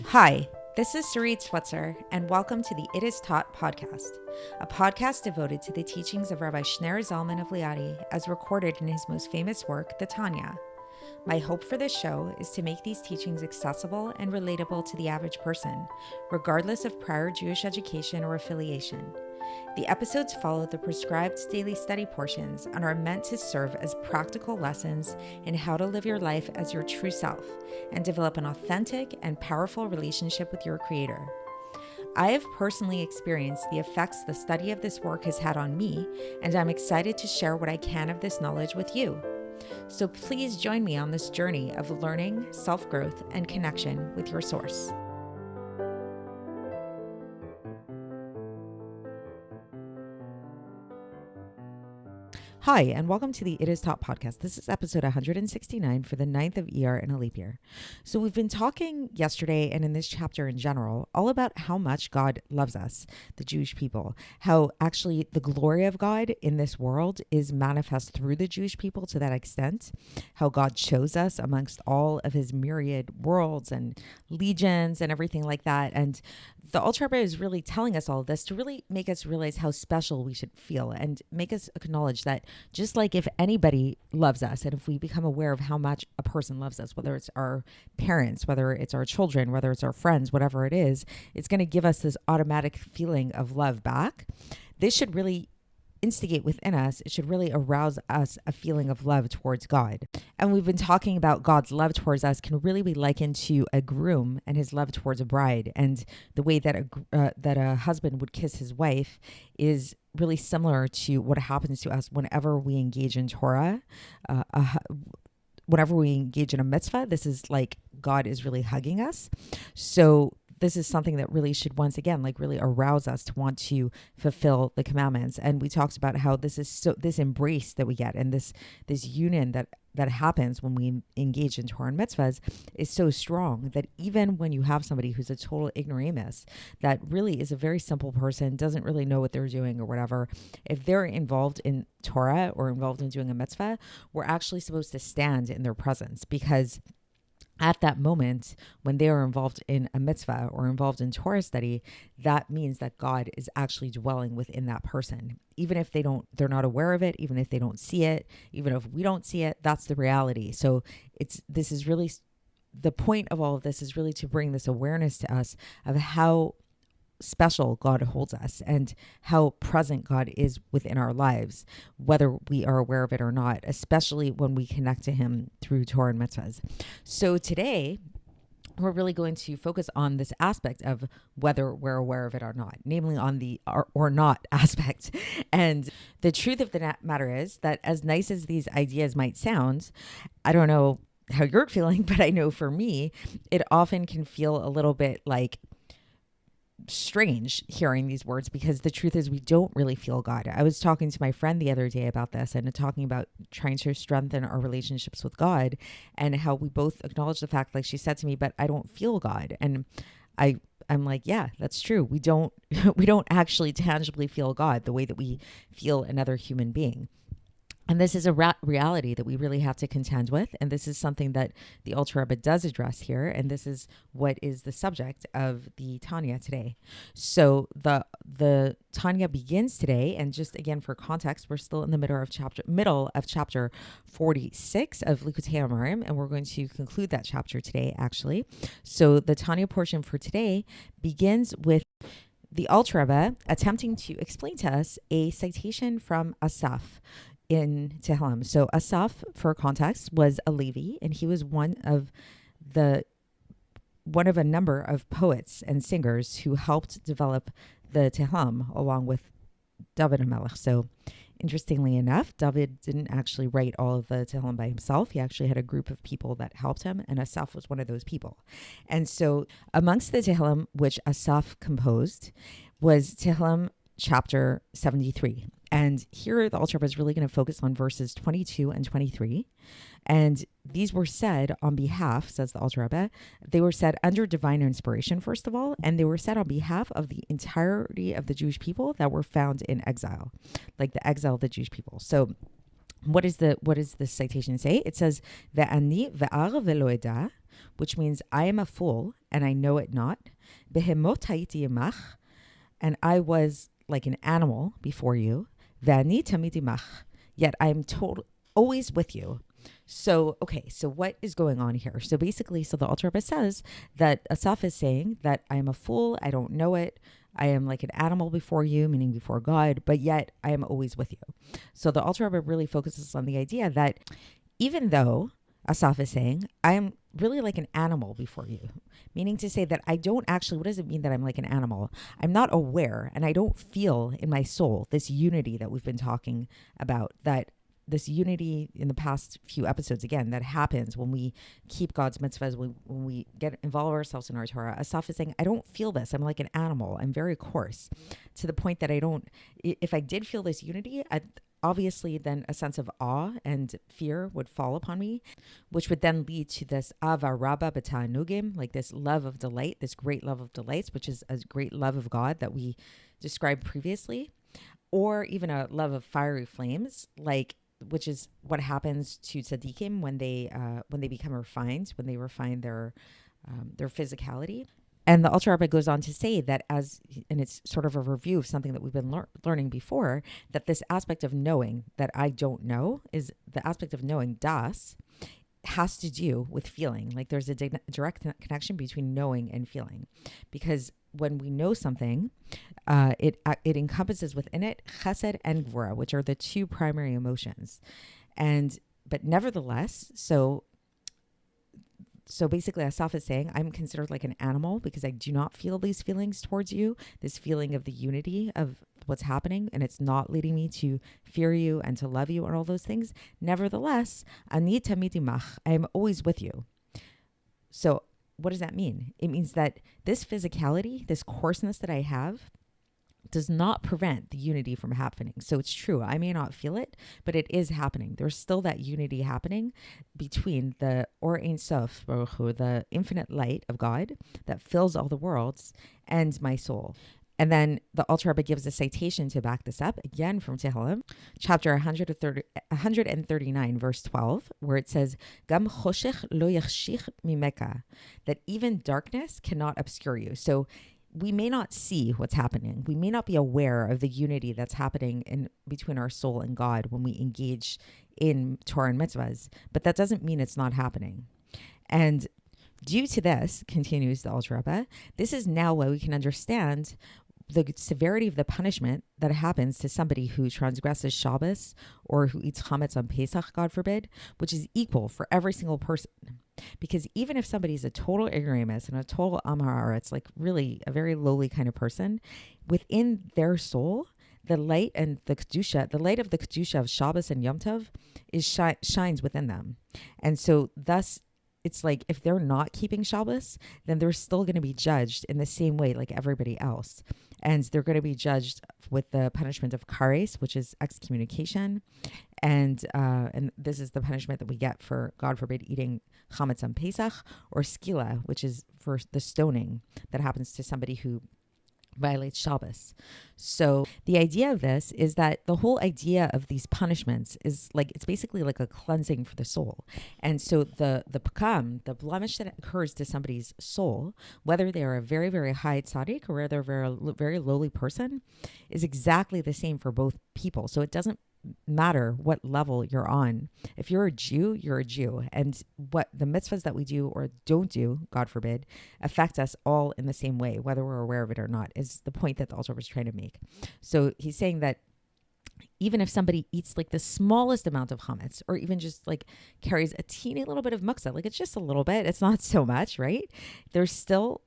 Hi, this is Sarit Switzer, and welcome to the It Is Taught podcast, a podcast devoted to the teachings of Rabbi Shneur Zalman of Liadi as recorded in his most famous work, the Tanya. My hope for this show is to make these teachings accessible and relatable to the average person, regardless of prior Jewish education or affiliation. The episodes follow the prescribed daily study portions and are meant to serve as practical lessons in how to live your life as your true self and develop an authentic and powerful relationship with your Creator. I have personally experienced the effects the study of this work has had on me, and I'm excited to share what I can of this knowledge with you. So please join me on this journey of learning, self-growth, and connection with your source. Hi, and welcome to the It Is Taught podcast. This is episode 169 for the 9th of Iyar in a leap year. So we've been talking yesterday and in this chapter in general all about how much God loves us, the Jewish people, how actually the glory of God in this world is manifest through the Jewish people to that extent, how God chose us amongst all of his myriad worlds and legions and everything like that. And the Alter Rebbe is really telling us all of this to really make us realize how special we should feel and make us acknowledge that just like if anybody loves us and if we become aware of how much a person loves us, whether it's our parents, whether it's our children, whether it's our friends, whatever it is, it's going to give us this automatic feeling of love back. This should really instigate within us, it should really arouse us a feeling of love towards God. And we've been talking about God's love towards us can really be likened to a groom and his love towards a bride. And the way that a husband would kiss his wife is really similar to what happens to us whenever we engage in Torah. Whenever we engage in a mitzvah, this is like God is really hugging us. So this is something that really should, once again, like really arouse us to want to fulfill the commandments. And we talked about how this is this embrace that we get and this union that happens when we engage in Torah and mitzvahs is so strong that even when you have somebody who's a total ignoramus, that really is a very simple person, doesn't really know what they're doing or whatever, if they're involved in Torah or involved in doing a mitzvah, we're actually supposed to stand in their presence, because at that moment, when they are involved in a mitzvah or involved in Torah study, that means that God is actually dwelling within that person. Even if they're not aware of it, even if they don't see it, even if we don't see it, that's the reality. So this is really, the point of all of this is really to bring this awareness to us of how special God holds us and how present God is within our lives, whether we are aware of it or not, especially when we connect to him through Torah and mitzvahs. So today, we're really going to focus on this aspect of whether we're aware of it or not, namely on the or not aspect. And the truth of the matter is that as nice as these ideas might sound, I don't know how you're feeling, but I know for me, it often can feel a little bit like strange hearing these words, because the truth is we don't really feel God. I was talking to my friend the other day about this and talking about trying to strengthen our relationships with God and how we both acknowledge the fact, like she said to me, but I don't feel God. And I'm like, yeah, that's true. We don't actually tangibly feel God the way that we feel another human being. And this is a reality that we really have to contend with. And this is something that the Alter Rebbe does address here. And this is what is the subject of the Tanya today. So the Tanya begins today. And just again, for context, we're still in the middle of chapter 46 of Likkutei Amarim. And we're going to conclude that chapter today, actually. So the Tanya portion for today begins with the Alter Rebbe attempting to explain to us a citation from Asaph in Tehillim. So Asaph, for context, was a Levi, and he was one of a number of poets and singers who helped develop the Tehillim along with David HaMelech. So interestingly enough, David didn't actually write all of the Tehillim by himself. He actually had a group of people that helped him, and Asaph was one of those people. And so amongst the Tehillim which Asaph composed was Tehillim chapter 73. And here the Alter Rebbe is really going to focus on verses 22 and 23. And these were said on behalf, says the Alter Rebbe, they were said under divine inspiration, first of all, and they were said on behalf of the entirety of the Jewish people that were found in exile, like the exile of the Jewish people. So What does the citation say? It says ve'ani ve'ar ve'lo eda, which means I am a fool and I know it not. Behemot hayiti imach, and I was like an animal before you. Ve'ani tamid imach, yet I am always with you. So, okay, so what is going on here? So basically, the Alter Rebbe says that Asaf is saying that I am a fool, I don't know it, I am like an animal before you, meaning before God, but yet I am always with you. So the Alter Rebbe really focuses on the idea that even though Asaf is saying, I am really like an animal before you, meaning to say that I don't actually, what does it mean that I'm like an animal? I'm not aware and I don't feel in my soul this unity that we've been talking about, that this unity in the past few episodes, again, that happens when we keep God's mitzvahs, when we involve ourselves in our Torah. Asaf is saying, I don't feel this. I'm like an animal. I'm very coarse, to the point that if I did feel this unity, obviously then a sense of awe and fear would fall upon me, which would then lead to this ava rabba b'ta'anugim, like this love of delight, this great love of delights, which is a great love of God that we described previously, or even a love of fiery flames, which is what happens to tzaddikim when they become refined, when they refine their physicality. And the Alter Rebbe goes on to say that and it's sort of a review of something that we've been learning before, that this aspect of knowing that I don't know is the aspect of knowing das has to do with feeling. Like there's a direct connection between knowing and feeling, because when we know something, it encompasses within it chesed and gvura, which are the two primary emotions. But nevertheless, so basically Asaf is saying, I'm considered like an animal because I do not feel these feelings towards you, this feeling of the unity of what's happening, and it's not leading me to fear you and to love you and all those things. Nevertheless, ani tamid imach, I am always with you. So what does that mean? It means that this physicality, this coarseness that I have, does not prevent the unity from happening. So it's true, I may not feel it, but it is happening. There's still that unity happening between the Or Ein Sof Baruch Hu, the infinite light of God that fills all the worlds, and my soul. And then the Alter Rebbe gives a citation to back this up, again from Tehillim, chapter 139, verse 12, where it says, Gam choshech lo yachshich mimeka, that even darkness cannot obscure you. So we may not see what's happening. We may not be aware of the unity that's happening in between our soul and God when we engage in Torah and mitzvahs, but that doesn't mean it's not happening. And due to this, continues the Alter Rebbe, this is now why we can understand the severity of the punishment that happens to somebody who transgresses Shabbos or who eats chametz on Pesach, God forbid, which is equal for every single person. Because even if somebody is a total ignoramus and a total am haaretz, like really a very lowly kind of person, within their soul, the light and the kedusha, the light of the kedusha of Shabbos and Yom Tov shines within them. And so thus, it's like if they're not keeping Shabbos, then they're still going to be judged in the same way like everybody else. And they're going to be judged with the punishment of kares, which is excommunication. And this is the punishment that we get for, God forbid, eating chametz on Pesach, or skila, which is for the stoning that happens to somebody who violates Shabbos. So the idea of this is that the whole idea of these punishments is like, it's basically like a cleansing for the soul. And so the pakam, the blemish that occurs to somebody's soul, whether they are a very, very high tzaddik or whether they're a very, very lowly person, is exactly the same for both people. So it doesn't matter what level you're on. If you're a Jew, you're a Jew. And what the mitzvahs that we do or don't do, God forbid, affect us all in the same way, whether we're aware of it or not, is the point that the Alter was trying to make. So he's saying that even if somebody eats like the smallest amount of chametz, or even just like carries a teeny little bit of muktzah, like it's just a little bit, it's not so much, right? They're still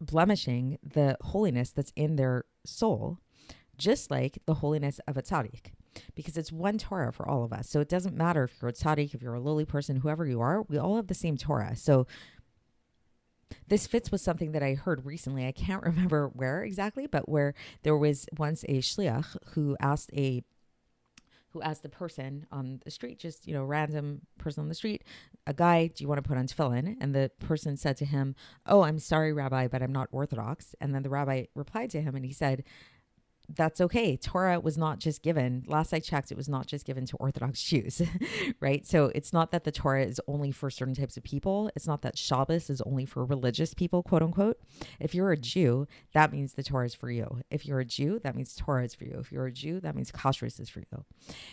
blemishing the holiness that's in their soul, just like the holiness of a tzaddik. Because it's one Torah for all of us. So it doesn't matter if you're a tzaddik, if you're a lowly person, whoever you are, we all have the same Torah. So this fits with something that I heard recently. I can't remember where exactly, but where there was once a shliach who asked the person on the street, just, random person on the street, a guy, do you want to put on tefillin? And the person said to him, oh, I'm sorry, Rabbi, but I'm not Orthodox. And then the rabbi replied to him and he said, that's okay. Torah was not just given, last I checked, it was not just given to Orthodox Jews, right? So it's not that the Torah is only for certain types of people. It's not that Shabbos is only for religious people, quote unquote. If you're a Jew, that means the Torah is for you. If you're a Jew, that means Torah is for you. If you're a Jew, that means Kashrus is for you.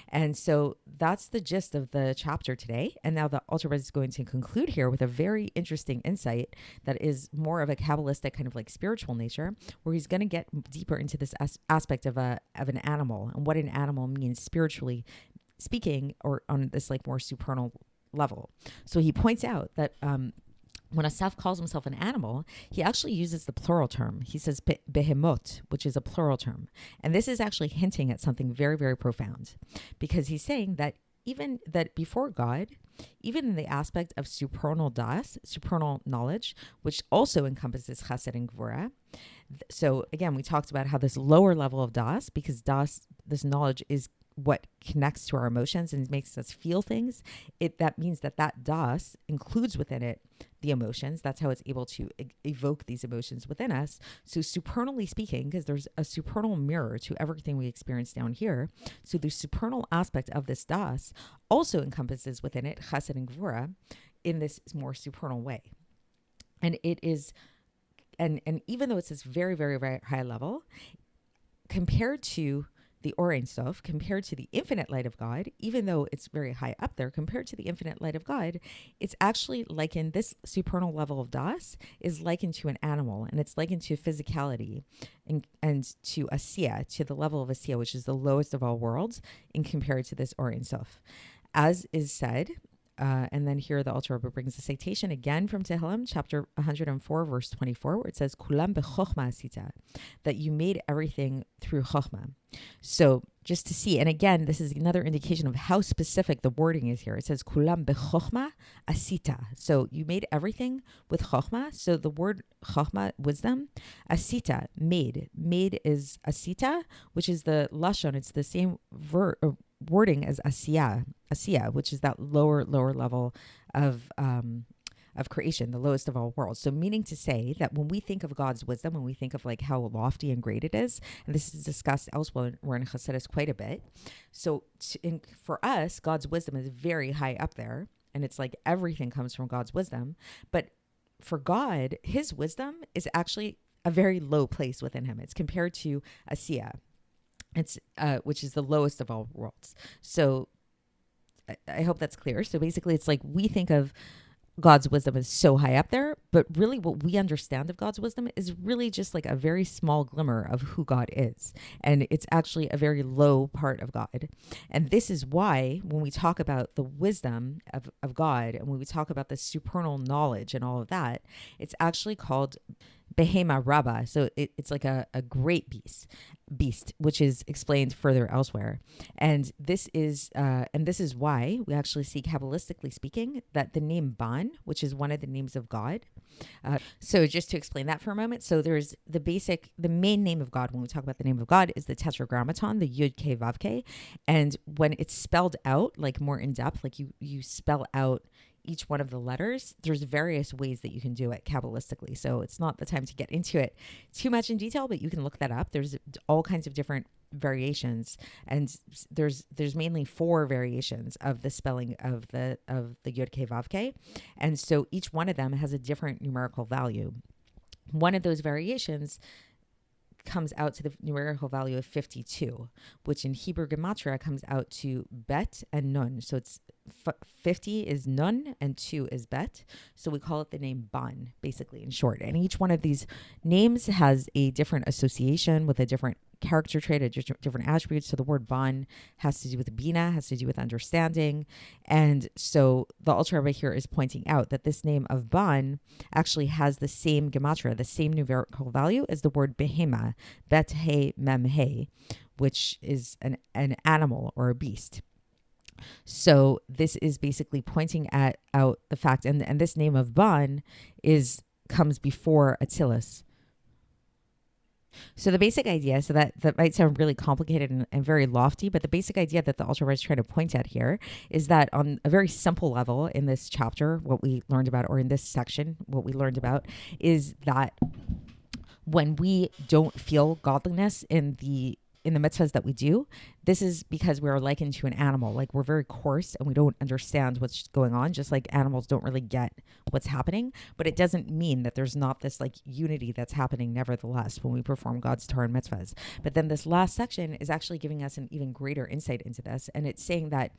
And so that's the gist of the chapter today. And now the Alter Rebbe is going to conclude here with a very interesting insight that is more of a Kabbalistic kind of like spiritual nature, where he's going to get deeper into this aspect of an animal and what an animal means spiritually speaking, or on this like more supernal level. So he points out that when Asaf calls himself an animal, he actually uses the plural term. He says behemot, which is a plural term. And this is actually hinting at something very, very profound, because he's saying that even that before God, even in the aspect of supernal das, supernal knowledge, which also encompasses chesed and gvura. So again, we talked about how this lower level of das, because das, this knowledge, is what connects to our emotions and makes us feel things. That means that das includes within it the emotions. That's how it's able to evoke these emotions within us. So supernally speaking, because there's a supernal mirror to everything we experience down here, so the supernal aspect of this das also encompasses within it chesed and gvura in this more supernal way. And it is, and even though it's this very, very, very high level, compared to the Or Ein Sof, compared to the infinite light of God, even though it's very high up there, compared to the infinite light of God, it's actually likened, this supernal level of das is likened to an animal, and it's likened to physicality and to Asiya, to the level of Asiya, which is the lowest of all worlds, in compared to this Or Ein Sof. As is said, and then here the Alter Rebbe brings a citation again from Tehillim, chapter 104, verse 24, where it says, Kulam b'chokhma asita, that you made everything through chokhmah. So just to see, and again, this is another indication of how specific the wording is here. It says, Kulam b'chokhma asita. So you made everything with chokhmah. So the word chokhmah, wisdom, asita, made. Made is asita, which is the lashon. It's the same wording as asiya, which is that lower level of creation, the lowest of all worlds. So meaning to say that when we think of God's wisdom, when we think of like how lofty and great it is, and this is discussed elsewhere in Chassidus quite a bit. So for us, God's wisdom is very high up there, and it's like everything comes from God's wisdom. But for God, his wisdom is actually a very low place within him. It's compared to asiya. It's which is the lowest of all worlds. So I hope that's clear. So basically, it's like we think of God's wisdom as so high up there, but really what we understand of God's wisdom is really just like a very small glimmer of who God is. And it's actually a very low part of God. And this is why when we talk about the wisdom of God, and when we talk about the supernal knowledge and all of that, it's actually called Behema Rabbah. So it's like a great beast, which is explained further elsewhere. And this is why we actually see, Kabbalistically speaking, that the name Ban, which is one of the names of God. So just to explain that for a moment. So there's the main name of God. When we talk about the name of God, is the Tetragrammaton, the Yud Ke Vav Ke. And when it's spelled out, like more in depth, like you spell out each one of the letters, there's various ways that you can do it Kabbalistically. So it's not the time to get into it too much in detail, but you can look that up. There's all kinds of different variations, and there's mainly 4 variations of the spelling of the Yud Ke Vav Ke, and so each one of them has a different numerical value. One of those variations comes out to the numerical value of 52, which in Hebrew Gematria comes out to bet and nun. So it's 50 is nun and 2 is bet. So we call it the name Ban, basically, in short. And each one of these names has a different association with a different character trait, different attributes. So the word Ban has to do with Bina, has to do with understanding. And so the Alter Rebbe here is pointing out that this name of Ban actually has the same gematria, the same numerical value as the word Behema, Bet He Mem He, which is an animal or a beast. So this is basically pointing out the fact, and this name of Ban comes before Atzilus. So the basic idea, so that might sound really complicated and very lofty, but the basic idea that the Alter Rebbe is trying to point at here is that on a very simple level in this chapter, what we learned about, or in this section, what we learned about, is that when we don't feel godliness in the in the mitzvahs that we do, this is because we're likened to an animal. Like we're very coarse and we don't understand what's going on, just like animals don't really get what's happening. But it doesn't mean that there's not this like unity that's happening nevertheless when we perform God's Torah and mitzvahs. But then this last section is actually giving us an even greater insight into this. And it's saying that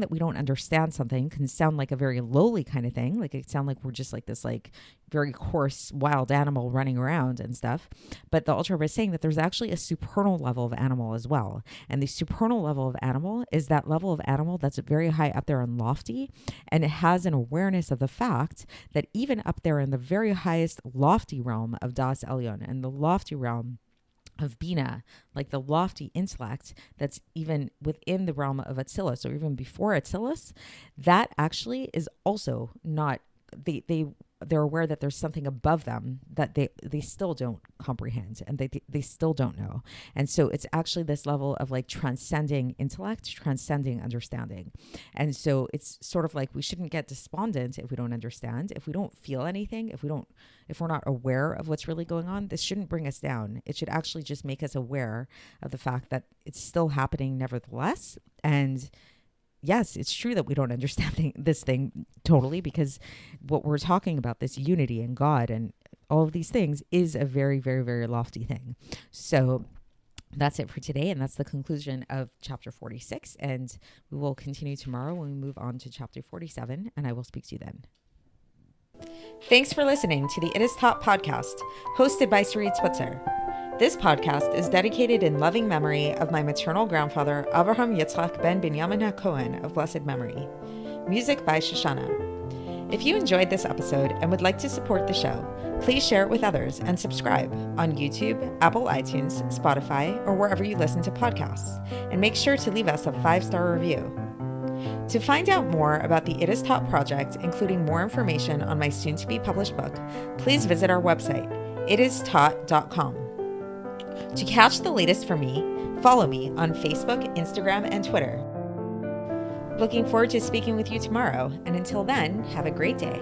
we don't understand something can sound like a very lowly kind of thing. Like it sound like we're just like this like very coarse wild animal running around and stuff. But the Alter Rebbe is saying that there's actually a supernal level of animal as well. And the supernal level of animal is that level of animal that's very high up there and lofty. And it has an awareness of the fact that even up there in the very highest lofty realm of Das Elyon and the lofty realm of Bina, like the lofty intellect that's even within the realm of Atzilus or even before Atzilus, that actually is also not, they're aware that there's something above them that they still don't comprehend and they still don't know. And so it's actually this level of like transcending intellect, transcending understanding. And so it's sort of like we shouldn't get despondent if we don't understand, if we don't feel anything, if we're not aware of what's really going on. This shouldn't bring us down. It should actually just make us aware of the fact that it's still happening nevertheless. And yes, it's true that we don't understand this thing totally, because what we're talking about, this unity in God and all of these things, is a very, very, very lofty thing. So that's it for today. And that's the conclusion of chapter 46. And we will continue tomorrow when we move on to chapter 47. And I will speak to you then. Thanks for listening to the It Is Taught podcast, hosted by Sarit Switzer. This podcast is dedicated in loving memory of my maternal grandfather, Avraham Yitzchak ben Binyamin HaKohen of blessed memory. Music by Shoshana. If you enjoyed this episode and would like to support the show, please share it with others and subscribe on YouTube, Apple iTunes, Spotify, or wherever you listen to podcasts. And make sure to leave us a 5-star review. To find out more about the It Is Taught project, including more information on my soon-to-be published book, please visit our website, itistaught.com. To catch the latest from me, follow me on Facebook, Instagram, and Twitter. Looking forward to speaking with you tomorrow, and until then, have a great day.